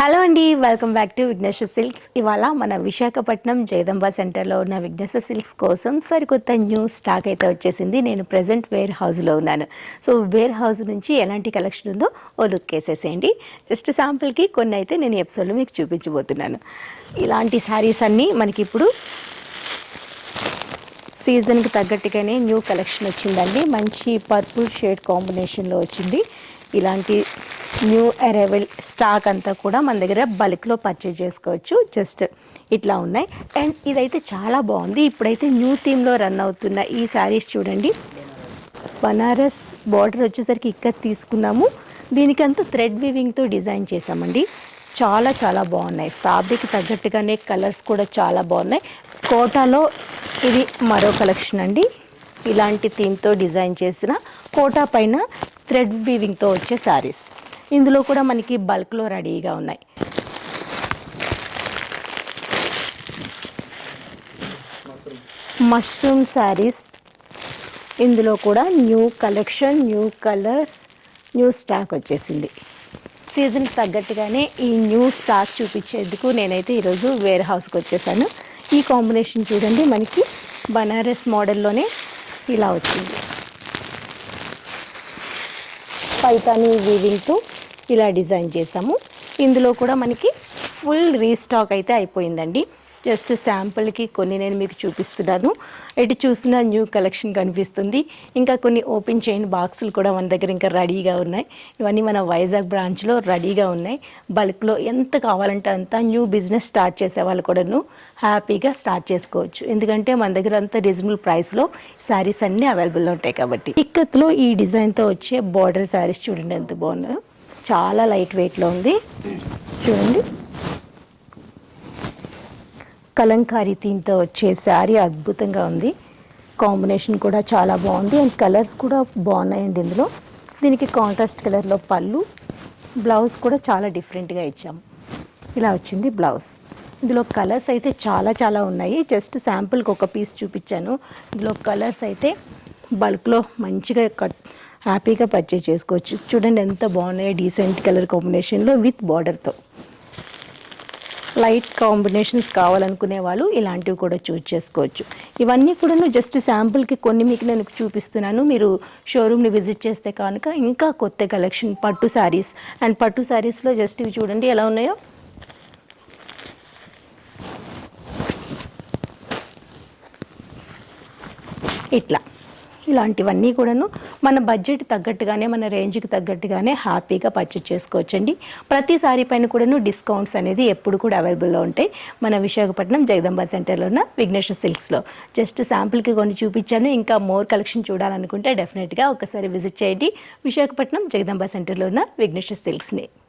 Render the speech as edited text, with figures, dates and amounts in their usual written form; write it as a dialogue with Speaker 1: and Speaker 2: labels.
Speaker 1: Hello అండి, welcome back to Vighneshwara Silks. ఇవాళ మన విశాఖపట్నం జగదంబ సెంటర్లో ఉన్న విఘ్నేశ్వర సిల్క్స్ కోసం సరికొత్త న్యూ స్టాక్ అయితే వచ్చేసింది. నేను ప్రజెంట్ వేర్ హౌస్లో ఉన్నాను. సో వేర్ హౌస్ నుంచి ఎలాంటి కలెక్షన్ ఉందో ఓ లుక్ వేసేసేయండి. జస్ట్ శాంపుల్కి కొన్ని అయితే నేను ఎపిసోడ్లో మీకు చూపించబోతున్నాను. ఇలాంటి శారీస్ అన్నీ మనకి ఇప్పుడు సీజన్కి తగ్గట్టుగానే న్యూ కలెక్షన్ వచ్చిందండి. మంచి పర్పుల్ షేడ్ కాంబినేషన్లో వచ్చింది. ఇలాంటి న్యూ అరైవల్ స్టాక్ అంతా కూడా మన దగ్గర బల్క్లో పర్చేజ్ చేసుకోవచ్చు. జస్ట్ ఇట్లా ఉన్నాయి. అండ్ ఇదైతే చాలా బాగుంది. ఇప్పుడైతే న్యూ థీమ్లో రన్ అవుతున్న ఈ శారీస్ చూడండి. బనారస్ బార్డర్ వచ్చేసరికి ఇక్కడ తీసుకున్నాము. దీనికంతా థ్రెడ్ వీవింగ్తో డిజైన్ చేసామండి. చాలా చాలా బాగున్నాయి. ఫ్యాబ్రిక్ తగ్గట్టుగానే కలర్స్ కూడా చాలా బాగున్నాయి. కోటాలో ఇది మరో కలెక్షన్ అండి. ఇలాంటి థీమ్తో డిజైన్ చేసిన కోటా పైన థ్రెడ్ వీవింగ్తో వచ్చే శారీస్. ఇందులో కూడా మనకి బల్క్లో రెడీగా ఉన్నాయి. మష్రూమ్ శారీస్, ఇందులో కూడా new collection, new colours, new stock వచ్చేసింది. సీజన్కి తగ్గట్టుగానే ఈ న్యూ స్టాక్ చూపించేందుకు నేనైతే ఈరోజు వేర్ హౌస్కి వచ్చేసాను. ఈ కాంబినేషన్ చూడండి, మనకి బనారస్ మోడల్లోనే ఇలా వచ్చింది. పైతానీ వీవింగ్తో ఇలా డిజైన్ చేసాము. ఇందులో కూడా మనకి ఫుల్ రీస్టాక్ అయితే అయిపోయిందండి. జస్ట్ శాంపుల్కి కొన్ని నేను మీకు చూపిస్తున్నాను. ఎటు చూసినా న్యూ కలెక్షన్ కనిపిస్తుంది. ఇంకా కొన్ని ఓపెన్ చేయని బాక్సులు కూడా మన దగ్గర ఇంకా రెడీగా ఉన్నాయి. ఇవన్నీ మన వైజాగ్ బ్రాంచ్లో రెడీగా ఉన్నాయి. బల్క్లో ఎంత కావాలంటే అంత న్యూ బిజినెస్ స్టార్ట్ చేసే వాళ్ళు కూడాను హ్యాపీగా స్టార్ట్ చేసుకోవచ్చు. ఎందుకంటే మన దగ్గర అంత రీజనబుల్ ప్రైస్లో శారీస్ అన్నీ అవైలబుల్లో ఉంటాయి కాబట్టి. ఇక్కత్లో ఈ డిజైన్తో వచ్చే బార్డర్ శారీస్ చూడండి ఎంత బాగున్నాయో. చాలా లైట్ వెయిట్లో ఉంది చూడండి. కలంకారీ థీమ్తో వచ్చే శారీ అద్భుతంగా ఉంది. కాంబినేషన్ కూడా చాలా బాగుంది. అండ్ కలర్స్ కూడా బాగున్నాయండి. ఇందులో దీనికి కాంట్రాస్ట్ కలర్లో పళ్ళు, బ్లౌజ్ కూడా చాలా డిఫరెంట్గా ఇచ్చాము. ఇలా వచ్చింది బ్లౌజ్. ఇందులో కలర్స్ అయితే చాలా చాలా ఉన్నాయి. జస్ట్ శాంపుల్కి ఒక పీస్ చూపించాను. ఇందులో కలర్స్ అయితే బల్క్లో మంచిగా హ్యాపీగా పర్చేజ్ చేసుకోవచ్చు. చూడండి ఎంత బాగున్నాయో, డీసెంట్ కలర్ కాంబినేషన్లో విత్ బార్డర్తో. లైట్ కాంబినేషన్స్ కావాలనుకునే వాళ్ళు ఇలాంటివి కూడా చూస్ చేసుకోవచ్చు. ఇవన్నీ కూడా జస్ట్ శాంపుల్కి కొన్ని మీకు నేను చూపిస్తున్నాను. మీరు షోరూమ్ని విజిట్ చేస్తే కనుక ఇంకా కొత్త కలెక్షన్ పట్టు శారీస్, అండ్ పట్టు శారీస్లో జస్ట్ ఇవి చూడండి ఎలా ఉన్నాయో. ఇలాంటివన్నీ కూడాను మన బడ్జెట్ తగ్గట్టుగానే, మన రేంజ్కి తగ్గట్టుగానే హ్యాపీగా పర్చేజ్ చేసుకోవచ్చండి. ప్రతి సారీ పైన కూడాను డిస్కౌంట్స్ అనేది ఎప్పుడు కూడా అవైలబుల్లో ఉంటాయి మన విశాఖపట్నం జగదంబ సెంటర్లో ఉన్న విఘ్నేశ్వర సిల్క్స్లో. జస్ట్ శాంపుల్కి కొన్ని చూపించాను. ఇంకా మోర్ కలెక్షన్ చూడాలనుకుంటే డెఫినెట్గా ఒకసారి విజిట్ చేయండి విశాఖపట్నం జగదంబ సెంటర్లో ఉన్న విఘ్నేశ్వర సిల్క్స్ని.